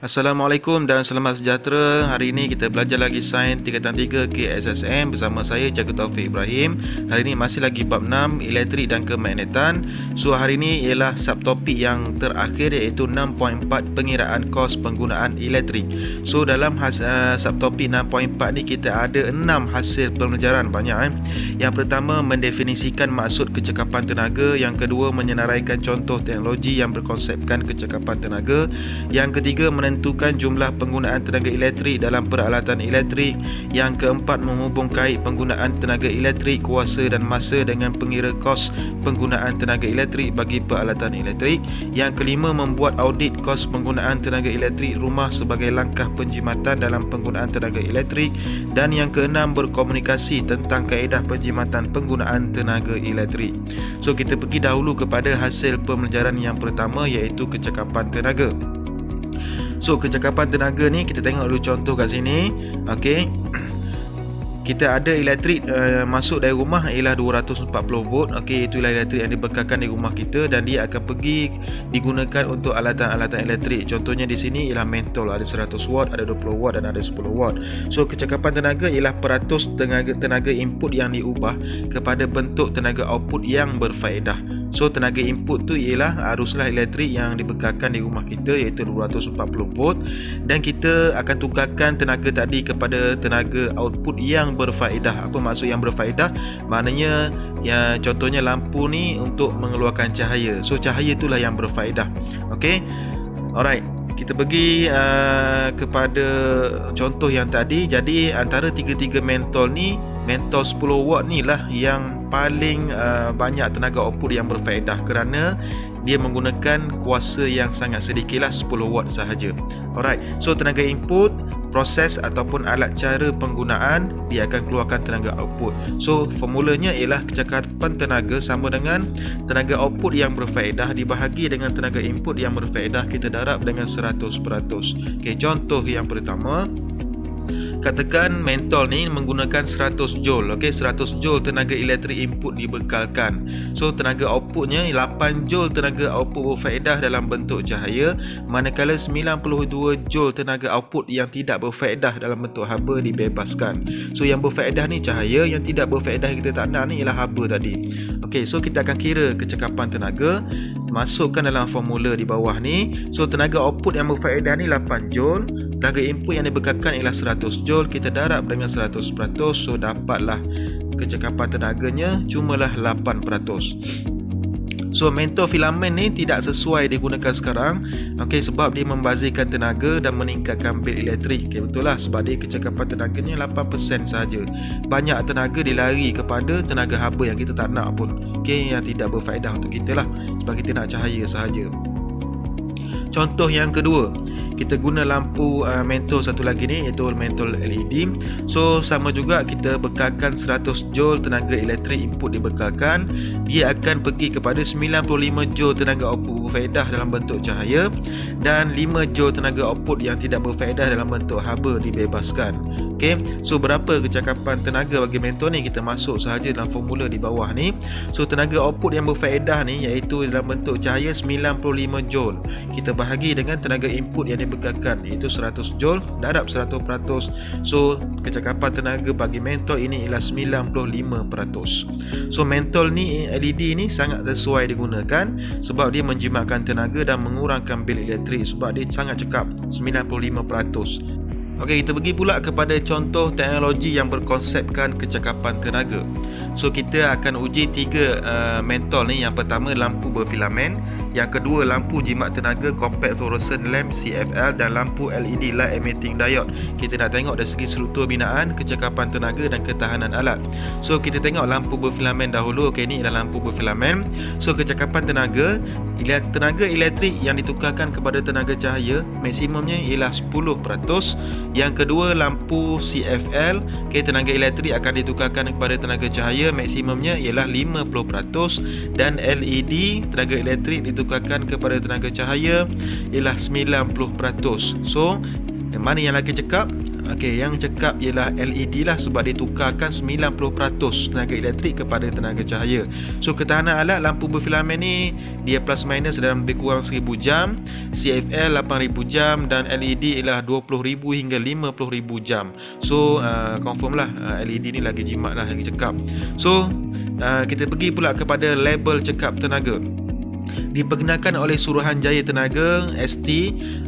Assalamualaikum dan selamat sejahtera. Hari ini kita belajar lagi Sains Tingkatan 3 KSSM bersama saya Cikgu Taufik Ibrahim. Hari ini masih lagi bab 6 elektrik dan kemagnetan. So hari ini ialah subtopik yang terakhir iaitu 6.4 pengiraan kos penggunaan elektrik. So dalam subtopik 6.4 ni kita ada 6 hasil pembelajaran banyak. Yang pertama mendefinisikan maksud kecekapan tenaga, yang kedua menyenaraikan contoh teknologi yang berkonsepkan kecekapan tenaga, yang ketiga menentukan jumlah penggunaan tenaga elektrik dalam peralatan elektrik, yang keempat menghubung kait penggunaan tenaga elektrik, kuasa dan masa dengan pengira kos penggunaan tenaga elektrik bagi peralatan elektrik, yang kelima membuat audit kos penggunaan tenaga elektrik rumah sebagai langkah penjimatan dalam penggunaan tenaga elektrik, dan yang keenam berkomunikasi tentang kaedah penjimatan penggunaan tenaga elektrik. So kita pergi dahulu kepada hasil pembelajaran yang pertama iaitu kecekapan tenaga. So kecekapan tenaga ni kita tengok dulu contoh kat sini. Okey. Kita ada elektrik masuk dari rumah ialah 240 volt. Okey, itulah elektrik yang dibekalkan di rumah kita dan dia akan pergi digunakan untuk alatan-alatan elektrik. Contohnya di sini ialah mentol, ada 100 watt, ada 20 watt dan ada 10 watt. So kecekapan tenaga ialah peratus tenaga input yang diubah kepada bentuk tenaga output yang berfaedah. So tenaga input tu ialah aruslah elektrik yang dibekalkan di rumah kita iaitu 240 volt, dan kita akan tukarkan tenaga tadi kepada tenaga output yang berfaedah. Apa maksud yang berfaedah? Maknanya ya, contohnya lampu ni untuk mengeluarkan cahaya. So cahaya itulah yang berfaedah. Okey. Alright. Kita pergi kepada contoh yang tadi. Jadi antara tiga-tiga mentol ni, mentol 10 watt ni lah yang paling banyak tenaga output yang berfaedah kerana dia menggunakan kuasa yang sangat sedikit lah, 10 watt sahaja. Alright, so tenaga input, proses ataupun alat cara penggunaan, dia akan keluarkan tenaga output. So formulanya ialah kecekapan tenaga sama dengan tenaga output yang berfaedah dibahagi dengan tenaga input yang berfaedah, kita darab dengan 100%. Okay, contoh yang pertama, katakan mentol ni menggunakan 100 joule. Okey, 100 joule tenaga elektrik input dibekalkan. So tenaga outputnya 8 joule tenaga output berfaedah dalam bentuk cahaya, manakala 92 joule tenaga output yang tidak berfaedah dalam bentuk haba dibebaskan. So yang berfaedah ni cahaya, yang tidak berfaedah yang kita tak nak ni ialah haba tadi. Okey, so kita akan kira kecekapan tenaga, masukkan dalam formula di bawah ni. So tenaga output yang berfaedah ni 8 joule, tenaga input yang dibekalkan ialah 100 joule, kita darab dengan 100%. So dapatlah kecekapan tenaganya cumalah 8%. So mentol filament ni tidak sesuai digunakan sekarang. Okey, sebab dia membazirkan tenaga dan meningkatkan bil elektrik. Okey, betul lah, sebab dia kecekapan tenaganya 8% saja. Banyak tenaga dilari kepada tenaga haba yang kita tak nak pun. Okey, yang tidak berfaedah untuk kita lah, sebab kita nak cahaya sahaja. Contoh yang kedua, kita guna lampu mentol satu lagi ni iaitu mentol LED. So sama juga, kita bekalkan 100 joule tenaga elektrik input dibekalkan, dia akan pergi kepada 95 joule tenaga output berfaedah dalam bentuk cahaya dan 5 joule tenaga output yang tidak berfaedah dalam bentuk haba dibebaskan. Okey, so berapa kecekapan tenaga bagi mentol ni? Kita masuk sahaja dalam formula di bawah ni. So tenaga output yang berfaedah ni iaitu dalam bentuk cahaya 95 joule, kita bahagi dengan tenaga input yang dibekalkan iaitu 100 joule, darab 100%. So kecekapan tenaga bagi mentol ini ialah 95%. So mentol ni, LED ni sangat sesuai digunakan sebab dia menjimatkan tenaga dan mengurangkan bil elektrik sebab dia sangat cekap, 95%. Okey, kita pergi pula kepada contoh teknologi yang berkonsepkan kecekapan tenaga. So kita akan uji tiga mentol ni. Yang pertama lampu berfilamen, yang kedua lampu jimat tenaga compact fluorescent lamp CFL, dan lampu LED light emitting diode. Kita nak tengok dari segi struktur binaan, kecekapan tenaga dan ketahanan alat. So kita tengok lampu berfilamen dahulu. Okey, ni adalah lampu berfilamen. So kecekapan tenaga elektrik yang ditukarkan kepada tenaga cahaya maksimumnya ialah 10%. Yang kedua lampu CFL, tenaga elektrik akan ditukarkan kepada tenaga cahaya maksimumnya ialah 50%, dan LED tenaga elektrik ditukarkan kepada tenaga cahaya ialah 90%. So mana yang lagi cekap? okey, yang cekap ialah LED lah, sebab dia tukarkan 90% tenaga elektrik kepada tenaga cahaya. So ketahanan alat lampu berfilamen ni dia plus minus dalam lebih kurang 1000 jam, CFL 8000 jam dan LED ialah 20000 hingga 50000 jam. So confirm lah LED ni lagi jimat lah, lagi cekap. So kita pergi pula kepada label cekap tenaga. Diperkenalkan oleh Suruhanjaya Tenaga ST.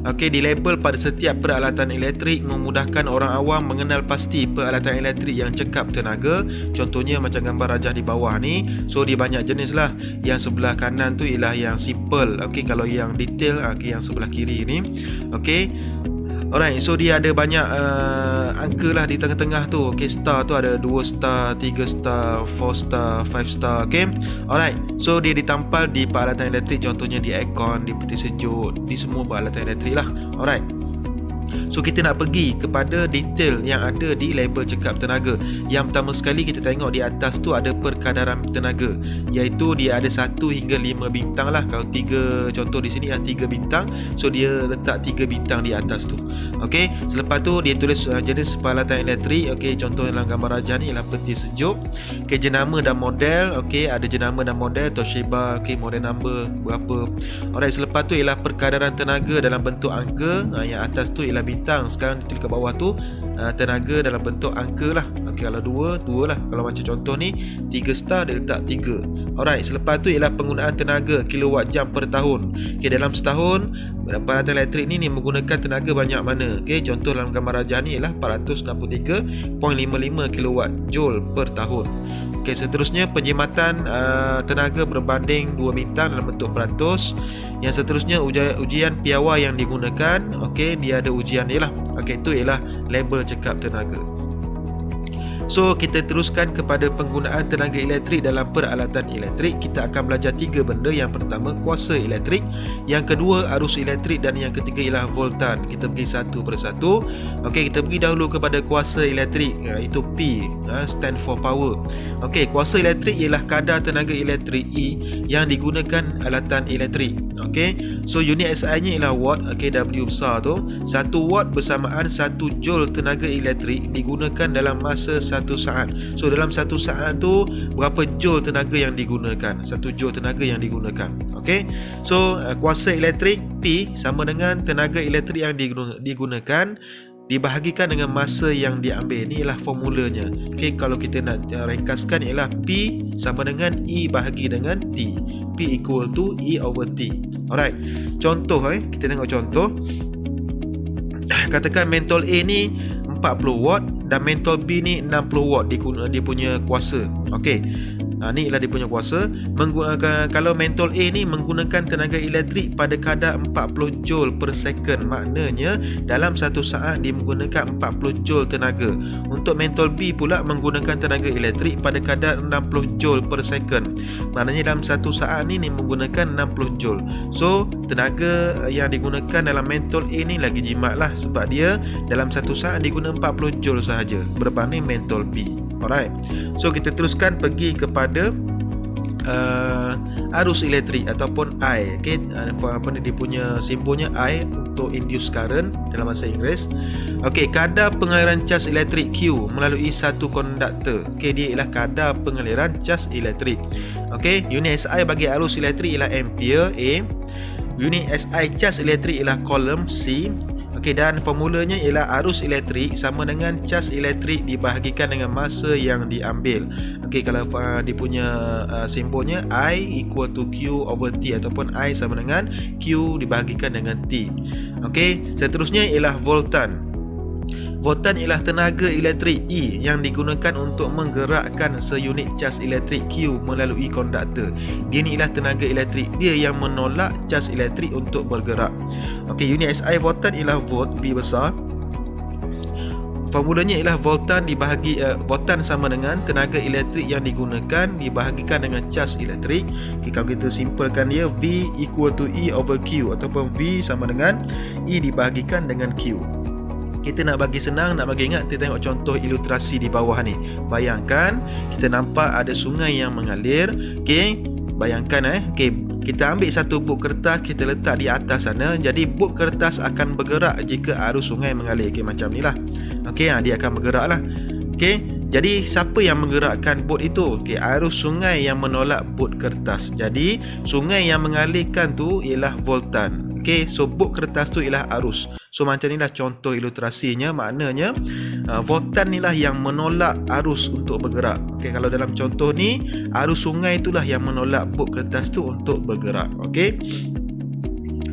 Okey, dilabel pada setiap peralatan elektrik, memudahkan orang awam mengenal pasti peralatan elektrik yang cekap tenaga. Contohnya macam gambar rajah di bawah ni. So dia banyak jenis lah. Yang sebelah kanan tu ialah yang simple. Okey, kalau yang detail yang sebelah kiri ni. Okey. Alright, so dia ada banyak angka lah di tengah-tengah tu. Okay, star tu ada 2 star, 3 star, 4 star, 5 star. Okay, alright, so dia ditampal di peralatan elektrik. Contohnya di aircon, di peti sejuk, di semua peralatan elektrik lah. Alright, so kita nak pergi kepada detail yang ada di label cekap tenaga. Yang pertama sekali kita tengok di atas tu ada perkadaran tenaga, iaitu dia ada 1 hingga 5 bintang lah. Kalau 3, contoh di sini 3 bintang, so dia letak 3 bintang di atas tu. Okey, selepas tu dia tulis jenis peralatan elektrik. Okey, contoh dalam gambar rajah ni ialah peti sejuk. Okey, jenama dan model. Okey, ada jenama dan model Toshiba. Okey, model number berapa. Alright, selepas tu ialah perkadaran tenaga dalam bentuk angka. Yang atas tu ialah bintang. Sekarang ditulis kat bawah tu tenaga dalam bentuk angka lah. Okey, kalau 2 lah. Kalau macam contoh ni 3 star, dia letak 3. Alright, selepas tu ialah penggunaan tenaga kilowatt jam per tahun. Okey, dalam setahun peralatan elektrik ni menggunakan tenaga banyak mana. Okey, contoh dalam gambar rajah ni ialah 463.55 kilowatt joule per tahun. Okey, seterusnya penjimatan tenaga berbanding 2 bintang dalam bentuk peratus. Yang seterusnya ujian piawai yang digunakan. Okey, dia ada ujian dia lah. Okey, itu ialah label cekap tenaga. So kita teruskan kepada penggunaan tenaga elektrik dalam peralatan elektrik. Kita akan belajar 3 benda. Yang pertama kuasa elektrik, yang kedua arus elektrik dan yang ketiga ialah voltan. Kita pergi satu persatu. Okey, kita pergi dahulu kepada kuasa elektrik, iaitu P, stand for power. Okey, kuasa elektrik ialah kadar tenaga elektrik E yang digunakan alatan elektrik. Okey, so unit SI nya ialah watt. Okey, W besar tu 1 watt bersamaan 1 joule tenaga elektrik digunakan dalam masa 1 saat. So dalam 1 saat tu berapa joule tenaga yang digunakan? 1 joule tenaga yang digunakan. Okey, so kuasa elektrik P sama dengan tenaga elektrik yang digunakan dibahagikan dengan masa yang diambil. Ni ialah formulanya. Okey, kalau kita nak ringkaskan ialah P sama dengan E bahagi dengan T. P equal to E over T. Alright, contoh kita tengok contoh. Katakan mentol A ni 40 watt dan mentol B ni 60 watt dia punya kuasa. Okey, ni ialah dia punya kuasa. Kalau mentol A ni menggunakan tenaga elektrik pada kadar 40 joule per second, maknanya dalam 1 saat dia menggunakan 40 joule tenaga. Untuk mentol B pula menggunakan tenaga elektrik pada kadar 60 joule per second, maknanya dalam 1 saat ni menggunakan 60 joule. So tenaga yang digunakan dalam mentol A ni lagi jimat lah, sebab dia dalam 1 saat diguna 40 joule sahaja berbanding mentol B. Alright, so kita teruskan pergi kepada arus elektrik ataupun I. Okay, apa ni dia punya simbolnya I untuk induced current dalam bahasa Inggeris. Okey, kadar pengaliran cas elektrik Q melalui satu konduktor. Okey, dia ialah kadar pengaliran cas elektrik. Okey, unit SI bagi arus elektrik ialah ampere A. Unit SI cas elektrik ialah coulomb C. Okey, dan formulanya ialah arus elektrik sama dengan cas elektrik dibahagikan dengan masa yang diambil. Okey, kalau dia punya simbolnya I equal to Q over T ataupun I sama dengan Q dibahagikan dengan T. Okey, seterusnya ialah voltan. Voltan ialah tenaga elektrik E yang digunakan untuk menggerakkan seunit cas elektrik Q melalui konduktor. Dia ni ialah tenaga elektrik dia yang menolak cas elektrik untuk bergerak. Okey, unit SI voltan ialah volt, V besar. Formulanya ialah voltan voltan sama dengan tenaga elektrik yang digunakan dibahagikan dengan cas elektrik. Okay, kalau kita simpelkan dia, V equal to E over Q ataupun V sama dengan E dibahagikan dengan Q. Kita nak bagi senang, nak bagi ingat, kita tengok contoh ilustrasi di bawah ni. Bayangkan kita nampak ada sungai yang mengalir. Okey, bayangkan okey, kita ambil satu buk kertas, kita letak di atas sana. Jadi buk kertas akan bergerak jika arus sungai mengalir. Okey, macam ni lah. Okey, dia akan bergerak lah. Okey, jadi siapa yang menggerakkan bot itu? Okey, arus sungai yang menolak bot kertas. Jadi sungai yang mengalirkan tu ialah voltan. Okey, so bot kertas tu ialah arus. So macam inilah contoh ilustrasinya. Maknanya voltan inilah yang menolak arus untuk bergerak. Okey, kalau dalam contoh ni, arus sungai itulah yang menolak bot kertas tu untuk bergerak. Okey.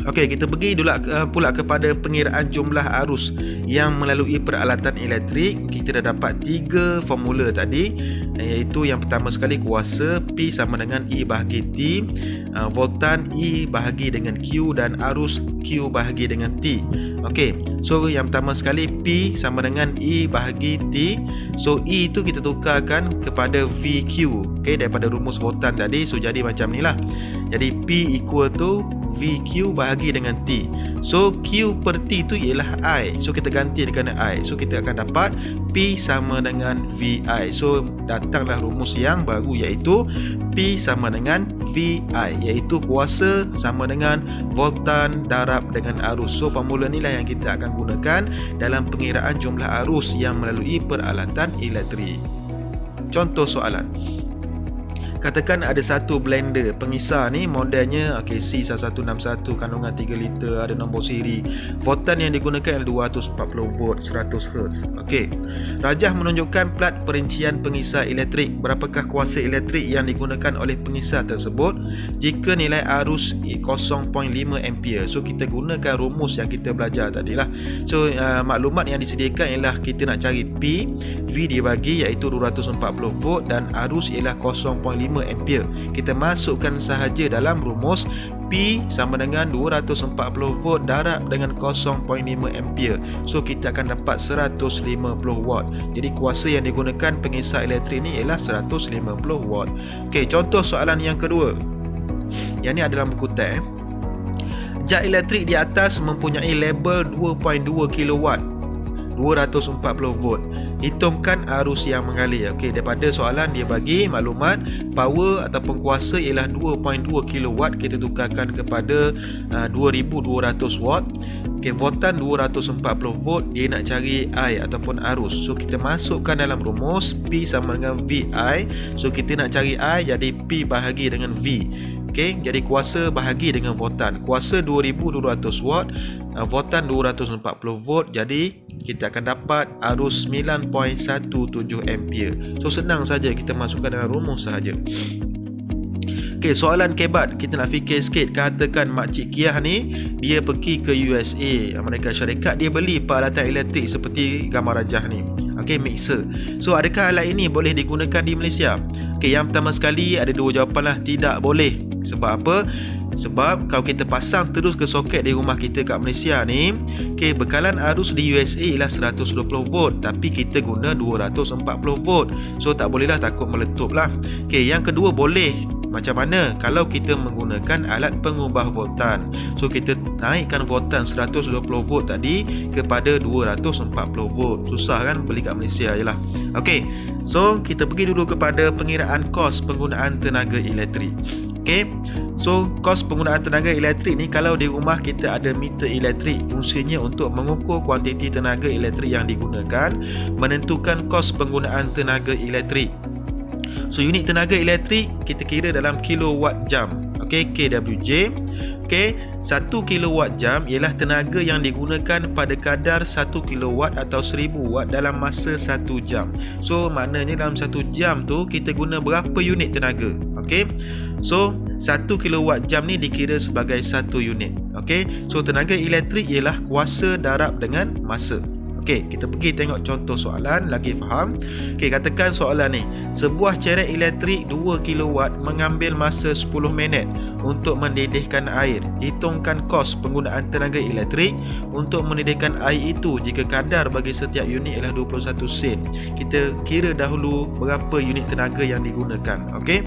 Okey, kita pergi dulu pula kepada pengiraan jumlah arus yang melalui peralatan elektrik. Kita dah dapat 3 formula tadi, iaitu yang pertama sekali kuasa P sama dengan E bahagi T, voltan E bahagi dengan Q, dan arus Q bahagi dengan T. Okey, so yang pertama sekali P sama dengan E bahagi T. So E itu kita tukarkan kepada VQ, okey, daripada rumus voltan tadi. So jadi macam ni lah. Jadi P equal to VQ bahagi dengan T. So Q per T tu ialah I. So kita ganti dengan I. So kita akan dapat P sama dengan VI. So datanglah rumus yang baru, iaitu P sama dengan VI, iaitu kuasa sama dengan voltan darab dengan arus. So formula inilah yang kita akan gunakan dalam pengiraan jumlah arus yang melalui peralatan elektrik. Contoh soalan. Katakan ada satu blender pengisar ni, modelnya C1161, kandungan 3 liter, ada nombor siri. Voltan yang digunakan adalah 240 volt, 100 Hz. Okey. Rajah menunjukkan plat perincian pengisar elektrik. Berapakah kuasa elektrik yang digunakan oleh pengisar tersebut jika nilai arus 0.5 ampere. So kita gunakan rumus yang kita belajar tadi lah. So maklumat yang disediakan ialah kita nak cari P, V dibagi iaitu 240 volt, dan arus ialah 0.5 ampere. Kita masukkan sahaja dalam rumus P sama dengan 240 volt darab dengan 0.5 ampere. So kita akan dapat 150 watt. Jadi kuasa yang digunakan pengisar elektrik ni ialah 150 watt. Okey, contoh soalan yang kedua. Yang ni ada dalam buku teks. Jak elektrik di atas mempunyai label 2.2 kW, 240 volt. Hitungkan arus yang mengalir. Okey, daripada soalan dia bagi maklumat power ataupun kuasa ialah 2.2 kW, kita tukarkan kepada 2200 watt. Okey, voltan 240 volt, dia nak cari I ataupun arus. So kita masukkan dalam rumus P sama dengan VI. So kita nak cari I, jadi P bahagi dengan V. Okey, jadi kuasa bahagi dengan voltan. Kuasa 2200 watt, voltan 240 volt, jadi kita akan dapat arus 9.17 ampere. So senang saja, kita masukkan dalam rumus sahaja. Okey, soalan kebat. Kita nak fikir sikit. Katakan Makcik Kiah ni, dia pergi ke USA, Amerika Syarikat. Dia beli peralatan elektrik seperti gambar rajah ni. Okey, mixer. So adakah alat ini boleh digunakan di Malaysia? Okey, yang pertama sekali ada dua jawapan lah. Tidak boleh. Sebab apa? Sebab kalau kita pasang terus ke soket di rumah kita kat Malaysia ni, okey, bekalan arus di USA ialah 120 volt, tapi kita guna 240 volt. So tak bolehlah, takut meletup lah. Okey, yang kedua boleh. Macam mana? Kalau kita menggunakan alat pengubah voltan. So kita naikkan voltan 120 volt tadi kepada 240 volt. Susah kan beli kat Malaysia je lah. Okey, so kita pergi dulu kepada pengiraan kos penggunaan tenaga elektrik. Okey, so kos penggunaan tenaga elektrik ni, kalau di rumah kita ada meter elektrik, fungsinya untuk mengukur kuantiti tenaga elektrik yang digunakan, menentukan kos penggunaan tenaga elektrik. So unit tenaga elektrik kita kira dalam kilowatt jam. Okey, kWj. Okey, 1 kilowatt jam ialah tenaga yang digunakan pada kadar 1 kilowatt atau 1000 watt dalam masa 1 jam. So maknanya dalam 1 jam tu kita guna berapa unit tenaga. Okey, so 1 kilowatt jam ni dikira sebagai 1 unit. Okey, so tenaga elektrik ialah kuasa darab dengan masa. Okey, kita pergi tengok contoh soalan lagi faham. Okey, katakan soalan ni, sebuah cerek elektrik 2 kW mengambil masa 10 minit untuk mendidihkan air. Hitungkan kos penggunaan tenaga elektrik untuk mendidihkan air itu jika kadar bagi setiap unit ialah 21 sen. Kita kira dahulu berapa unit tenaga yang digunakan. Okey,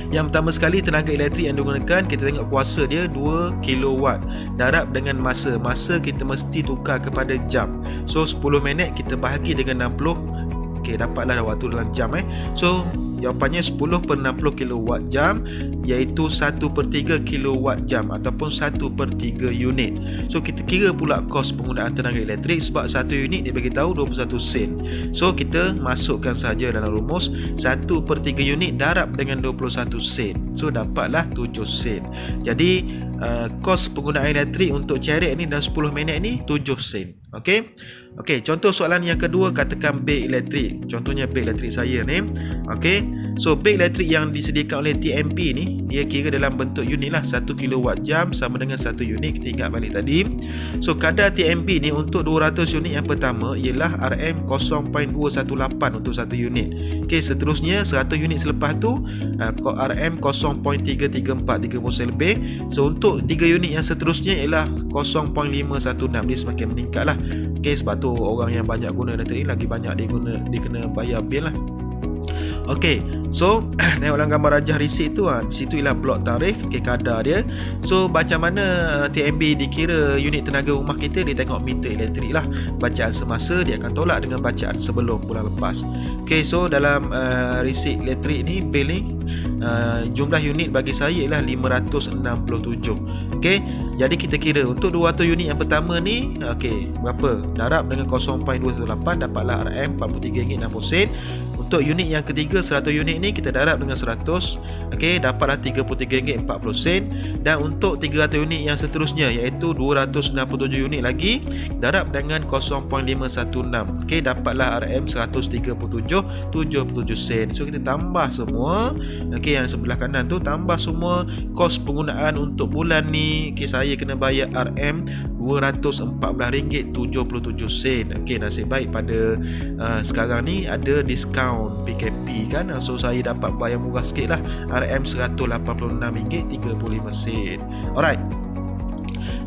yang pertama sekali tenaga elektrik yang digunakan, kita tengok kuasa dia 2 kW darab dengan masa. Masa kita mesti tukar kepada jam. So 10 minit kita bahagi dengan 60 Okey, dapatlah waktu dalam jam So jawapannya 10 per 60 kilowatt jam, iaitu 1/3 kilowatt jam ataupun 1/3 unit. So kita kira pula kos penggunaan tenaga elektrik, sebab satu unit dia bagi tahu 21 sen. So kita masukkan saja dalam rumus 1/3 unit darab dengan 21 sen. So dapatlah 7 sen. Jadi kos penggunaan elektrik untuk cherry ni dalam 10 minit ni 7 sen. Okey, contoh soalan yang kedua, katakan bil elektrik. Contohnya bil elektrik saya ni. Okey. So bil elektrik yang disediakan oleh TMP ni, dia kira dalam bentuk unit lah. 1 kilowatt jam sama dengan 1 unit. Kita ingat balik tadi. So kadar TMP ni untuk 200 unit yang pertama ialah RM0.218 untuk 1 unit. Okey, seterusnya 100 unit selepas tu RM0.334, 30 sen lebih. So untuk 3 unit yang seterusnya ialah 0.516. Dia semakin meningkat lah. Okey, sebab tu orang yang banyak guna elektrik ni lagi banyak dia kena bayar bil lah. Okey, so tengok dalam gambar rajah resit tu di situ ialah blok tarif, kadar dia. So macam mana TMB dikira unit tenaga rumah kita, dia tengok meter elektrik lah. Bacaan semasa dia akan tolak dengan bacaan sebelum bulan lepas. Okey, so dalam resit elektrik ni, bil ni jumlah unit bagi saya ialah 567. Okey, jadi kita kira untuk 200 unit yang pertama ni, okey, berapa? Darab dengan 0.218 dapatlah RM43.60. Untuk unit yang ketiga 100 unit ni kita darab dengan 100, okey, dapatlah RM33.40. Dan untuk 300 unit yang seterusnya iaitu 267 unit lagi, darab dengan 0.516, okey, dapatlah RM137.77 sen. So kita tambah semua, okey, yang sebelah kanan tu tambah semua kos penggunaan untuk bulan ni. Okey, saya kena bayar RM214.77 sen. Okey, nasib baik pada sekarang ni ada diskaun PKP kan. So saya dapat bayar murah sikit lah, RM186.35 sen. Alright,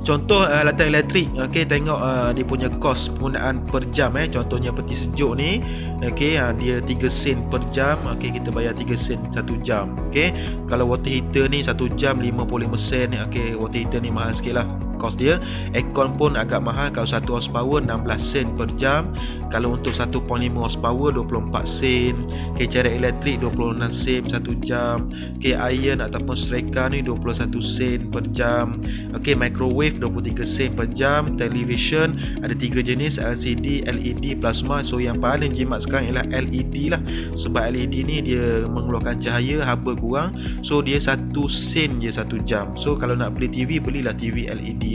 contoh latihan elektrik. Okey, tengok dia punya kos penggunaan per jam. Contohnya peti sejuk ni, okey, dia 3 sen per jam. Okey, kita bayar 3 sen 1 jam. Okey, kalau water heater ni 1 jam 55 sen. Okey, water heater ni mahal sikit lah kos dia. Aircon pun agak mahal. Kalau 1 horsepower 16 sen per jam. Kalau untuk 1.5 horsepower 24 sen. Okey, cherry elektrik 26 sen 1 jam. Okey, iron ataupun streka ni 21 sen per jam. Okey, microwave 23 sen per jam. Television ada 3 jenis, LCD, LED, plasma. So yang paling jimat sekarang ialah LED lah, sebab LED ni dia mengeluarkan cahaya, haba kurang. So dia 1 sen je 1 jam. So kalau nak beli TV, belilah TV LED.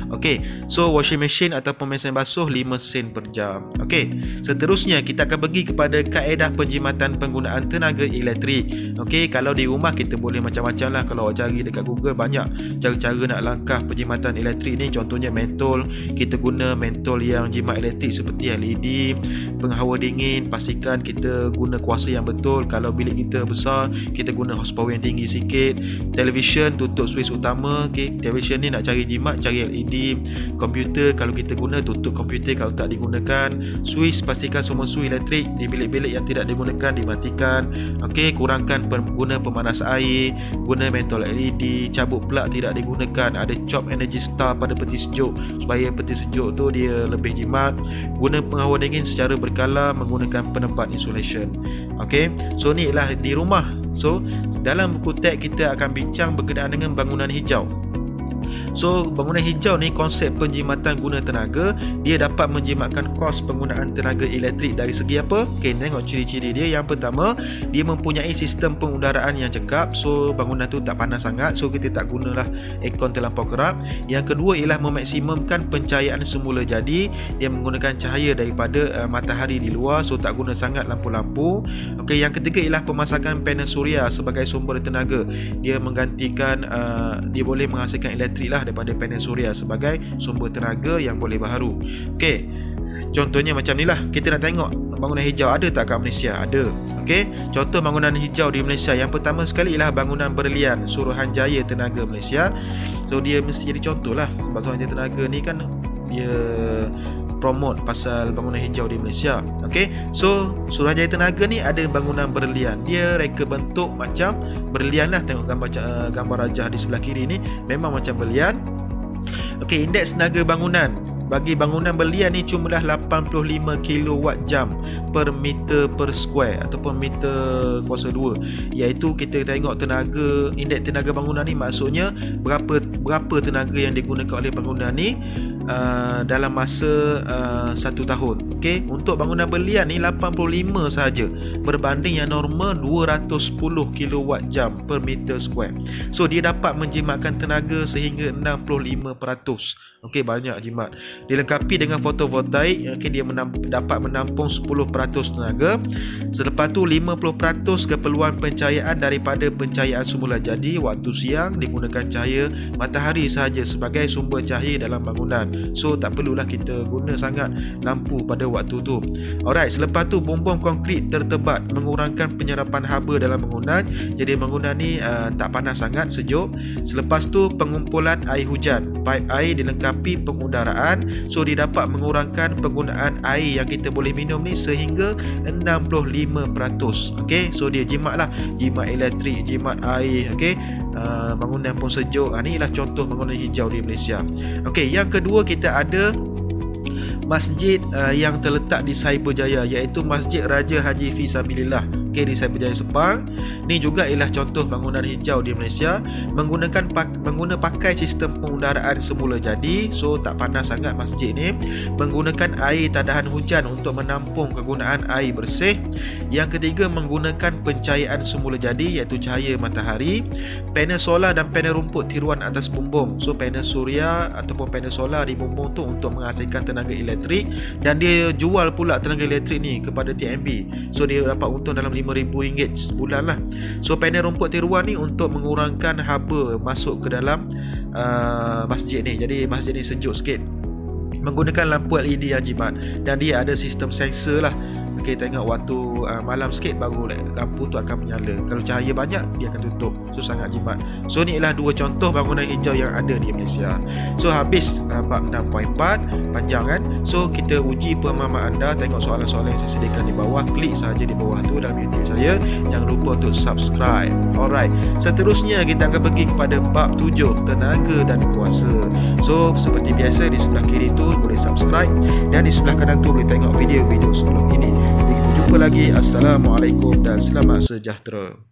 Okey, so washing machine ataupun mesin basuh 5 sen per jam. Okey, seterusnya kita akan pergi kepada kaedah penjimatan penggunaan tenaga elektrik. Okey, kalau di rumah kita boleh macam-macam lah. Kalau awak cari dekat Google, banyak cara-cara nak langkah penjimatan elektrik ni. Contohnya mentol, kita guna mentol yang jimat elektrik seperti LED. Penghawa dingin, pastikan kita guna kuasa yang betul. Kalau bilik kita besar, kita guna horsepower yang tinggi sikit. Television, tutup switch utama. Okey, television ni nak cari jimat, cari LED. Komputer, kalau kita guna, tutup komputer kalau tak digunakan. Switch, pastikan semua switch elektrik di bilik-bilik yang tidak digunakan dimatikan. Okey, kurangkan guna pemanas air, guna mentol LED, cabut plug tidak digunakan. Ada chop energy star pada peti sejuk supaya peti sejuk tu dia lebih jimat. Guna penghawa dingin secara berkala menggunakan penebat insulation. Okey, so ni ialah di rumah. So dalam buku teks kita akan bincang berkenaan dengan bangunan hijau. So bangunan hijau ni konsep penjimatan guna tenaga, dia dapat menjimatkan kos penggunaan tenaga elektrik dari segi apa? Okey, tengok ciri-ciri dia. Yang pertama, dia mempunyai sistem pengudaraan yang cekap. So bangunan tu tak panas sangat, so kita tak gunalah aircon terlampau kerap. Yang kedua ialah memaksimumkan pencahayaan semula, jadi dia menggunakan cahaya daripada matahari di luar, so tak guna sangat lampu-lampu. Okey, yang ketiga ialah pemasangan panel suria sebagai sumber tenaga. Dia menggantikan dia boleh menghasilkan elektrik lah daripada panel suria sebagai sumber tenaga yang boleh baharu. Okey, contohnya macam ni lah. Kita nak tengok bangunan hijau ada tak kat Malaysia? Ada. Okey, contoh bangunan hijau di Malaysia. Yang pertama sekali ialah bangunan Berlian Suruhanjaya Tenaga Malaysia. So dia mesti jadi contoh lah, sebab Suruhanjaya Tenaga ni kan dia promote pasal bangunan hijau di Malaysia. Okey, so Suruhanjaya Tenaga ni ada bangunan berlian. Dia reka bentuk macam berlian lah. Tengok gambar rajah di sebelah kiri ni memang macam berlian. Okey, indeks tenaga bangunan bagi bangunan belian ni jumlah 85 kilowatt jam per meter per square ataupun meter kuasa 2, iaitu kita tengok tenaga, indeks tenaga bangunan ni maksudnya berapa tenaga yang digunakan oleh bangunan ni dalam masa 1 tahun. Okey, untuk bangunan belian ni 85 sahaja berbanding yang normal 210 kilowatt jam per meter square. So dia dapat menjimatkan tenaga sehingga 65%. Okey, banyak jimat. Dilengkapi dengan fotovoltaik, okey, dia dapat menampung 10% tenaga. Selepas tu 50% keperluan pencahayaan daripada pencahayaan semula. Jadi waktu siang digunakan cahaya matahari sahaja sebagai sumber cahaya dalam bangunan. So tak perlulah kita guna sangat lampu pada waktu tu. Alright, selepas tu bumbung konkrit tertebat mengurangkan penyerapan haba dalam bangunan. Jadi bangunan ni tak panas sangat, sejuk. Selepas tu pengumpulan air hujan. Paip air dilengkapi pengudaraan. So dia dapat mengurangkan penggunaan air yang kita boleh minum ni sehingga 65%. Okey, so dia jimat elektrik, jimat air. Okey, bangunan pun sejuk. Ni ialah contoh bangunan hijau di Malaysia. Okey, yang kedua kita ada masjid yang terletak di Cyberjaya, iaitu Masjid Raja Haji Fisabilillah. Okey, di Cyberjaya Sepang. Ni juga ialah contoh bangunan hijau di Malaysia, menggunakan pakai sistem pengudaraan semula jadi, so tak panas sangat masjid ni. Menggunakan air tadahan hujan untuk menampung kegunaan air bersih. Yang ketiga, menggunakan pencahayaan semula jadi, iaitu cahaya matahari. Panel solar dan panel rumput tiruan atas bumbung. So panel suria ataupun panel solar di bumbung tu untuk menghasilkan tenaga elektrik, dan dia jual pula tenaga elektrik ni kepada TNB. So dia dapat untung dalam RM5,000 sebulan lah. So panel rumput tiruan ni untuk mengurangkan haba masuk ke dalam masjid ni. Jadi masjid ni sejuk sikit. Menggunakan lampu LED yang jimat, dan dia ada sistem sensor lah. Okey, tengok waktu malam sikit baru lampu tu akan menyala. Kalau cahaya banyak dia akan tutup. So sangat jimat. So ni ialah dua contoh bangunan hijau yang ada di Malaysia. So habis bab 6.4, panjang kan. So kita uji pemahaman anda. Tengok soalan-soalan yang saya sediakan di bawah. Klik saja di bawah tu dalam YouTube saya. Jangan lupa untuk subscribe. Alright, seterusnya kita akan pergi kepada bab 7, tenaga dan kuasa. So seperti biasa di sebelah kiri tu boleh subscribe, dan di sebelah kanan tu boleh tengok video-video sebelum ini. Kita jumpa lagi. Assalamualaikum dan selamat sejahtera.